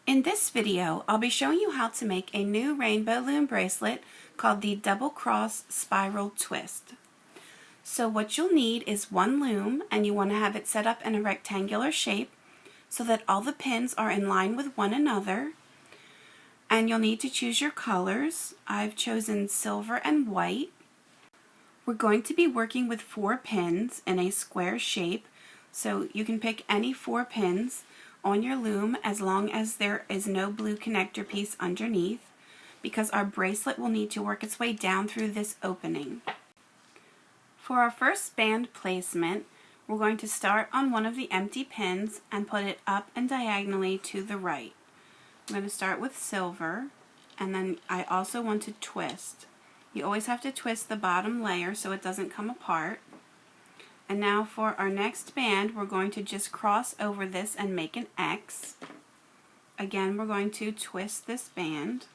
In this video, I'll be showing you how to make a new rainbow loom bracelet called the Double Cross Spiral Twist. So what you'll need is one loom, and you want to have it set up in a rectangular shape so that all the pins are in line with one another. And you'll need to choose your colors. I've chosen silver and white. We're going to be working with 4 pins in a square shape, so you can pick any 4 pins on your loom as long as there is no blue connector piece underneath, because our bracelet will need to work its way down through this opening. For our first band placement, we're going to start on one of the empty pins and put it up and diagonally to the right. I'm going to start with silver, and then I also want to twist. You always have to twist the bottom layer so it doesn't come apart. And now for our next band, we're going to just cross over this and make an X. Again, we're going to twist this band.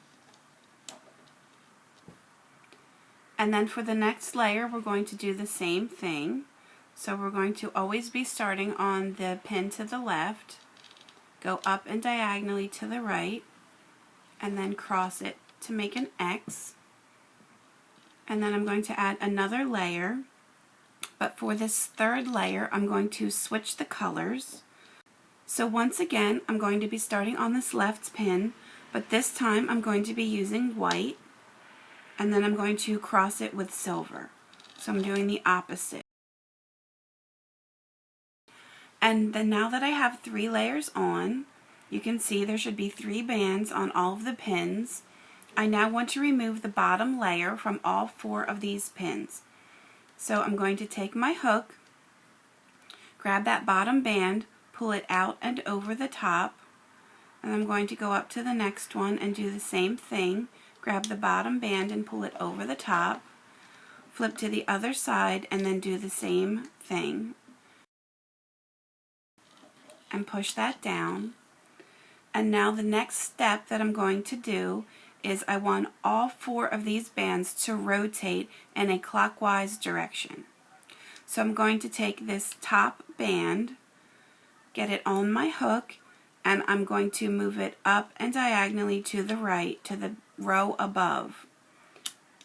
And then for the next layer, we're going to do the same thing. So we're going to always be starting on the pin to the left, go up and diagonally to the right, and then cross it to make an X. And then I'm going to add another layer. But for this third layer, I'm going to switch the colors. So once again, I'm going to be starting on this left pin, but this time I'm going to be using white, and then I'm going to cross it with silver. So I'm doing the opposite. And then now that I have 3 layers on, you can see there should be 3 bands on all of the pins. I now want to remove the bottom layer from all 4 of these pins. So I'm going to take my hook, grab that bottom band, pull it out and over the top, and I'm going to go up to the next one and do the same thing. Grab the bottom band and pull it over the top, flip to the other side, and then do the same thing. And push that down. And now the next step that I'm going to do is I want all 4 of these bands to rotate in a clockwise direction. So I'm going to take this top band, get it on my hook, and I'm going to move it up and diagonally to the right, to the row above.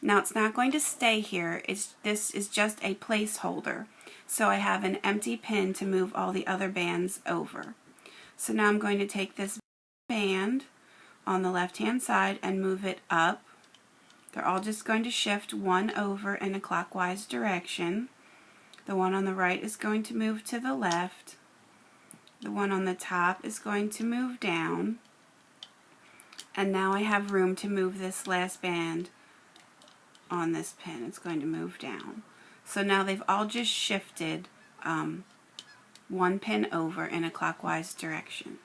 Now it's not going to stay here, this is just a placeholder. So I have an empty pin to move all the other bands over. So now I'm going to take this band on the left hand side and move it up. They're all just going to shift one over in a clockwise direction. The one on the right is going to move to the left. The one on the top is going to move down. And now I have room to move this last band on this pin. It's going to move down. So now they've all just shifted one pin over in a clockwise direction.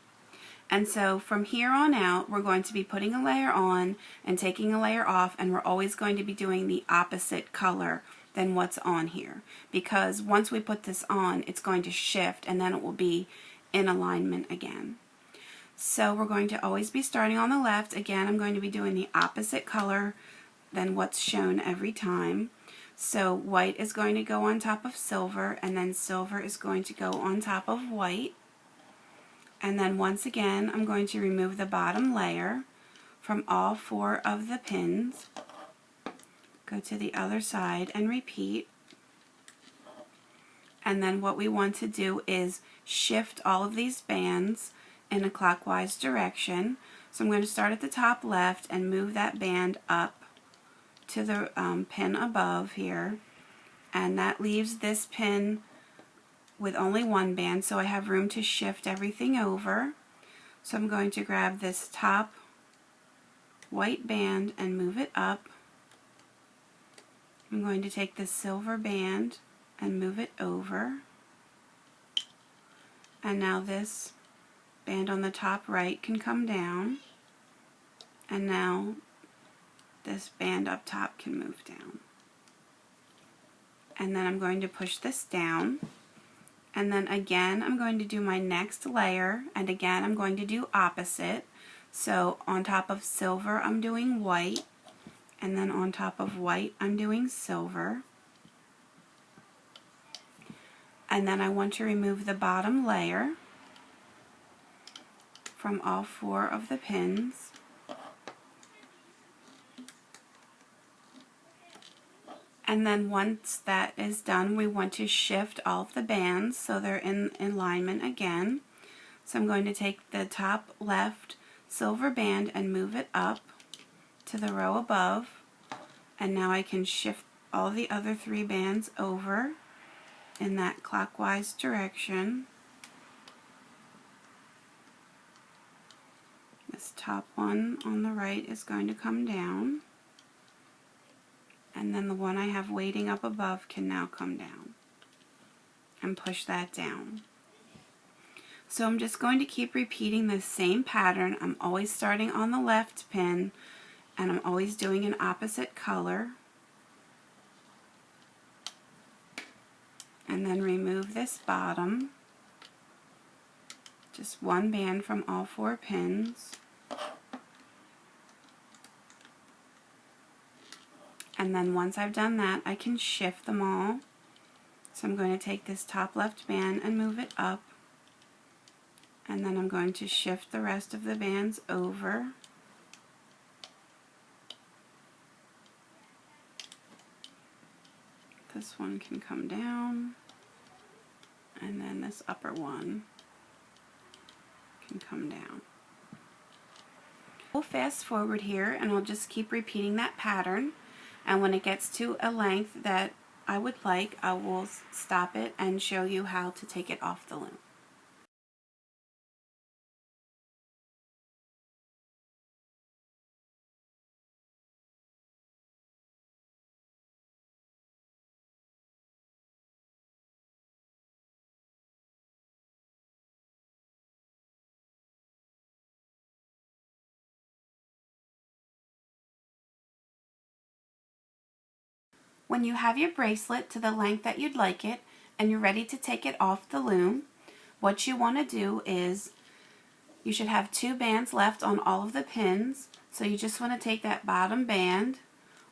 And so from here on out, we're going to be putting a layer on and taking a layer off, and we're always going to be doing the opposite color than what's on here. Because once we put this on, it's going to shift and then it will be in alignment again. So we're going to always be starting on the left. Again, I'm going to be doing the opposite color than what's shown every time. So white is going to go on top of silver, and then silver is going to go on top of white. And then once again, I'm going to remove the bottom layer from all 4 of the pins. Go to the other side and repeat. And then what we want to do is shift all of these bands in a clockwise direction. So I'm going to start at the top left and move that band up to the pin above here. And that leaves this pin with only 1 band, so I have room to shift everything over. So I'm going to grab this top white band and move it up. I'm going to take this silver band and move it over. And now this band on the top right can come down. And now this band up top can move down. And then I'm going to push this down. And then again, I'm going to do my next layer, and again, I'm going to do opposite. So on top of silver, I'm doing white, and then on top of white, I'm doing silver. And then I want to remove the bottom layer from all 4 of the pins. And then once that is done, we want to shift all of the bands so they're in alignment again. So I'm going to take the top left silver band and move it up to the row above. And now I can shift all the other 3 bands over in that clockwise direction. This top one on the right is going to come down. And then the one I have waiting up above can now come down. And push that down. So I'm just going to keep repeating the same pattern. I'm always starting on the left pin, and I'm always doing an opposite color. And then remove this bottom. Just 1 band from all 4 pins. And then once I've done that, I can shift them all. So I'm going to take this top left band and move it up. And then I'm going to shift the rest of the bands over. This one can come down. And then this upper one can come down. We'll fast forward here and I'll just keep repeating that pattern. And when it gets to a length that I would like, I will stop it and show you how to take it off the loom. When you have your bracelet to the length that you'd like it and you're ready to take it off the loom, what you want to do is you should have 2 bands left on all of the pins. So you just want to take that bottom band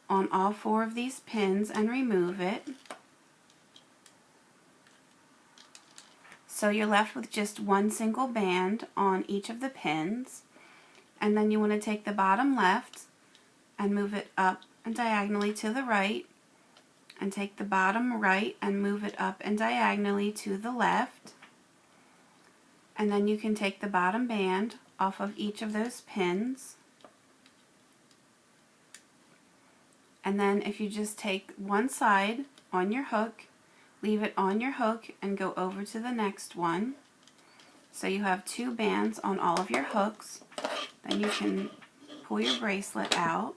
on all 4 of these pins and remove it. So you're left with just 1 single band on each of the pins. And then you want to take the bottom left and move it up and diagonally to the right. And take the bottom right and move it up and diagonally to the left. And then you can take the bottom band off of each of those pins. And then if you just take one side on your hook, leave it on your hook and go over to the next one. So you have 2 bands on all of your hooks. Then you can pull your bracelet out.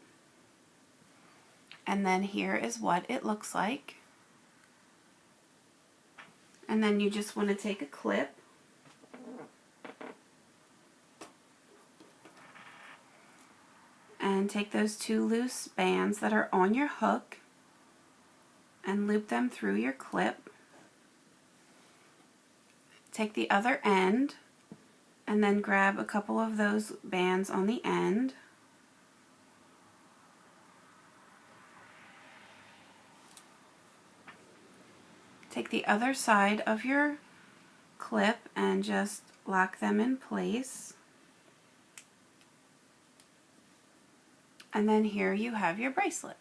And then here is what it looks like. And then you just want to take a clip and take those 2 loose bands that are on your hook and loop them through your clip. Take the other end and then grab a couple of those bands on the end. Take the other side of your clip and just lock them in place. And then here you have your bracelet.